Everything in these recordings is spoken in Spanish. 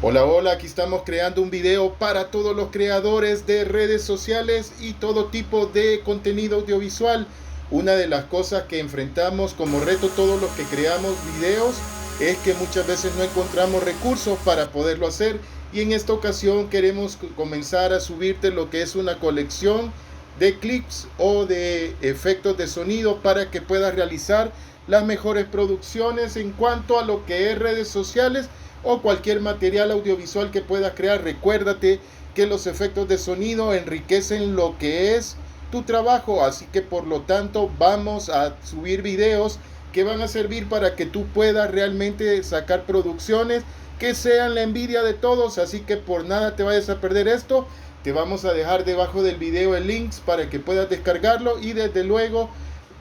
Hola, hola, aquí estamos creando un video para todos los creadores de redes sociales y todo tipo de contenido audiovisual. Una de las cosas que enfrentamos como reto todos los que creamos videos es que muchas veces no encontramos recursos para poderlo hacer, y en esta ocasión queremos comenzar a subirte lo que es una colección de clips o de efectos de sonido para que puedas realizar las mejores producciones en cuanto a lo que es redes sociales o cualquier material audiovisual que puedas crear. Recuérdate que los efectos de sonido enriquecen lo que es tu trabajo, así que por lo tanto vamos a subir videos que van a servir para que tú puedas realmente sacar producciones que sean la envidia de todos. Así que por nada te vayas a perder esto. Te vamos a dejar debajo del video el links para que puedas descargarlo, y desde luego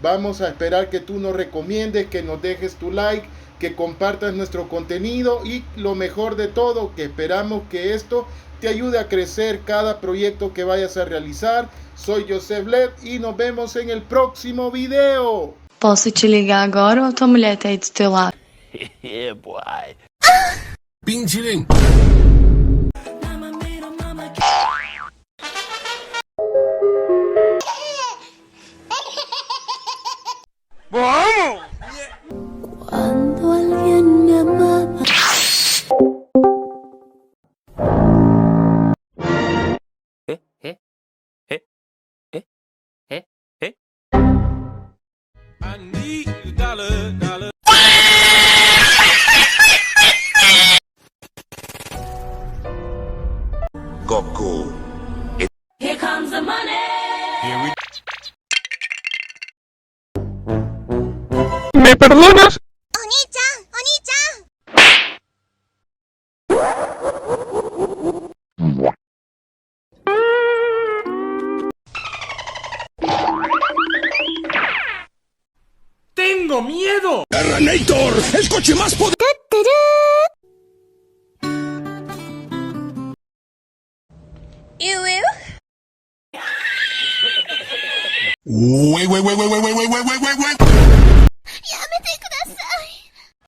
vamos a esperar que tú nos recomiendes, que nos dejes tu like, que compartas nuestro contenido, y lo mejor de todo, que esperamos que esto te ayude a crecer cada proyecto que vayas a realizar. Soy Joseph Led y nos vemos en el próximo video. Posso te ligar agora ou tua mulher tá aí do teu lado? Yeah, boy. Pinchilín. Cuando alguien me amaba. ¿Eh? ¿Eh? ¿Eh? ¿Eh? ¿Eh? ¿Eh? I need a dollar. Goku. Here comes the money. Here we ¿Me perdonas? ¡Tengo miedo! ¡Terranator! ¡El coche más poderoso! Wait.